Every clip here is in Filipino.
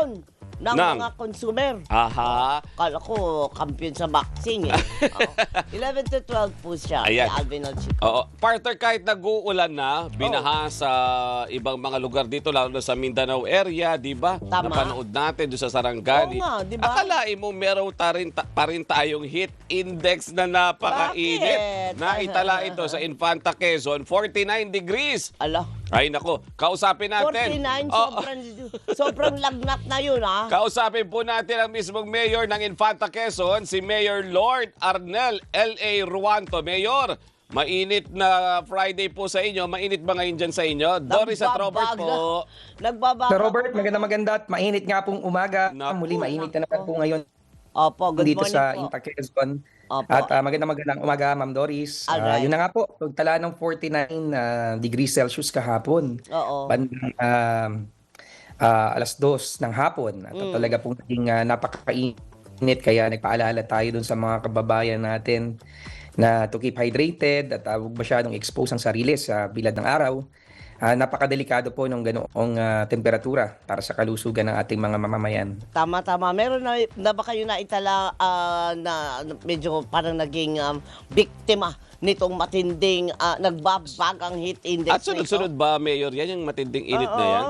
kampiyon ng mga consumer. Aha. Kala ko, kampiyon sa boxing eh. 11 to 12 po siya. Ayan. Si Alvin Alchico. Oo. Partner, kahit nag-uulan na, binaha sa ibang mga lugar dito, lalo na sa Mindanao area, di ba? Tama. Napanood natin doon sa Sarangani. Oo nga, di ba? Akalain mo meron pa rin tayong heat index na napakainit. Bakit? Naitala ito sa Infanta Quezon, 49 degrees. Ala, Ay nako, kausapin natin. 49, Oo. sobrang lagnat na yun, ha? Kausapin po natin ang mismong mayor ng Infanta Quezon, si Mayor Lord Arnel L.A. Ruanto. Mayor, mainit na Friday po sa inyo. Mainit ba ngayon dyan sa inyo? Doris at Robert po. Nagbabaga. Sir Robert, maganda at mainit nga pong umaga. Naku, Muli mainit na naman po ngayon Opo, good dito morning sa po. Infanta Quezon. Opo. At magandang umaga, Ma'am Doris. Alright. Yun na nga po, tala ng 49 degrees Celsius kahapon. Oo. Bandang alas 2 ng hapon. At talaga pong naging napakainit. Kaya nagpaalala tayo dun sa mga kababayan natin na to keep hydrated at huwag masyadong expose ang sarili sa bilad ng araw. Napakadelikado po ng ganoong temperatura para sa kalusugan ng ating mga mamamayan. Tama. Meron na ba kayo naitala na medyo parang naging biktima nitong matinding nagbabagang heat index At sunod-sunod ba, Mayor, yan yung matinding init na yan?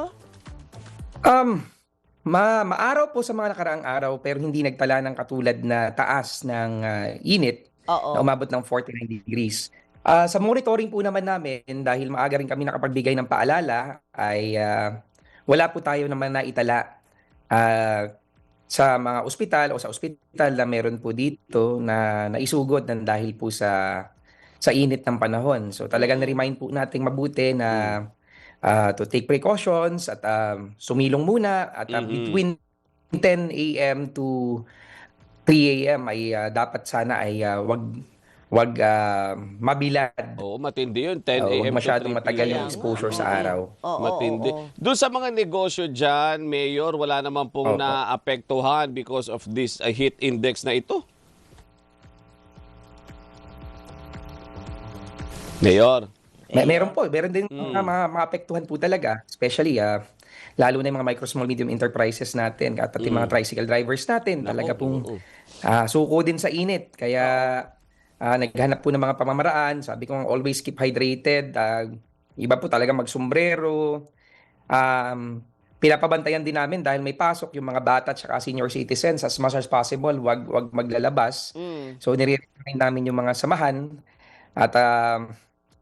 Maaraw po sa mga nakaraang araw pero hindi nagtala ng katulad na taas ng init Oo. na umabot ng 49 degrees. Sa monitoring po naman namin, dahil maaga rin kami nakapagbigay ng paalala, ay wala po tayo naman naitala sa mga ospital o sa ospital na meron po dito na naisugod ng dahil po sa init ng panahon. So talagang na-remind po natin mabuti na to take precautions at sumilong muna at between 10 a.m. to 3 a.m. ay dapat sana ay wag mabilad. Oo, matindi yun. 10 Huwag a.m. to masyadong 3 matagal p.m. yung exposure sa araw. Oo, Matindi. oo. Doon sa mga negosyo dyan, Mayor, wala naman pong Opo. naapektuhan because of this heat index na ito? Mayor. Meron din mga maapektuhan po talaga, especially lalo na yung mga micro, small, medium enterprises natin at yung mga tricycle drivers natin. Talaga pong suko din sa init. Kaya naghanap po ng mga pamamaraan. Sabi ko nga, always keep hydrated. Iba po talaga magsombrero. Pinapabantayan din namin dahil may pasok yung mga bata at saka senior citizens. As much as possible, wag maglalabas. So nire-recommend namin yung mga samahan. At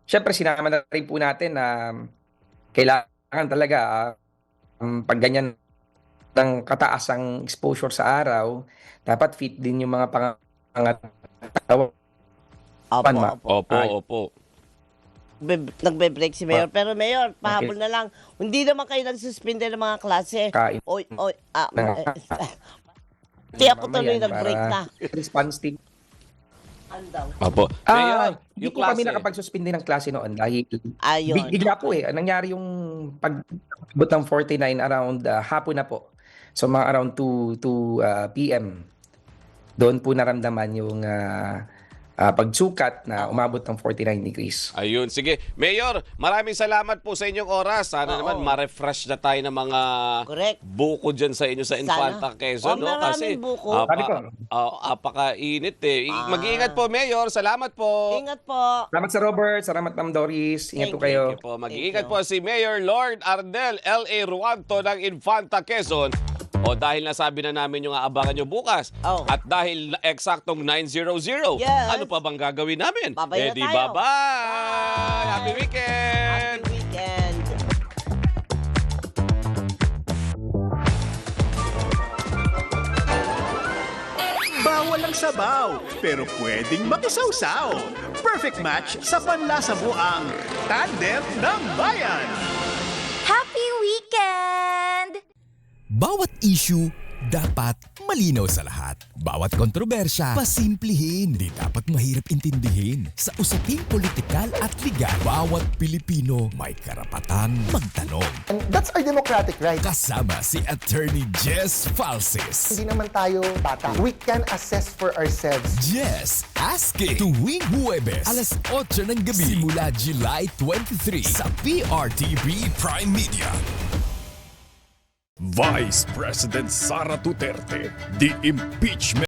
syempre sinama na rin po natin na kailangan talaga pag ganyan ng kataasang exposure sa araw, dapat fit din yung mga pangangatawan. Opo. Nagbe-break si Mayor. Pero Mayor, pahabol na lang. Hindi naman kayo nagsuspinde ng mga klase. Kain. Di ako tuloy nag-break na. Response team. Andaw. Opo. Mayor, Hindi yung po kami klase. nakapagsuspindi ng klase noon dahil Ayun. bigla po nangyari yung pagbot ng 49 around hapon na po. So mga around 2 p.m. Doon po naramdaman yung pagsukat na umabot ng 49 degrees. Ayun, sige. Mayor, maraming salamat po sa inyong oras. Sana naman ma-refresh na tayo ng mga Correct. buko dyan sa inyo sa Infanta Quezon. No? Maraming Kasi buko. Sabi ko. apakainit eh. Mag-iingat po, Mayor. Salamat po. Ingat po. Salamat sa Robert, salamat Ma'am Doris. Ingat po Thank kayo. Thank you po. Mag-iingat Thank po si Mayor Lord Ardel L.A. Ruanto ng Infanta Quezon. O dahil nasabi na namin yung aabangan nyo bukas. Oh. At dahil eksaktong 9:00, Yes. ano pa bang gagawin namin? Babay na Di tayo. bye-bye! Bye. Happy weekend! Happy weekend. Bawal ang sabaw, pero pwedeng makisawsaw. Perfect match sa panlasa mo ang Tandem ng Bayan. Happy weekend! Bawat issue, dapat malinaw sa lahat. Bawat kontrobersya, pasimplihin. Di dapat mahirap intindihin. Sa usaping politikal at legal, bawat Pilipino may karapatang magtanong. And that's our democratic right. Kasama si Attorney Jess Falsis. Hindi naman tayo bata. We can assess for ourselves. Jess Asking. Tuwing Huwebes, alas 8 ng gabi. Simula July 23 sa PRTV Prime Media. Vice President Sara Duterte, the impeachment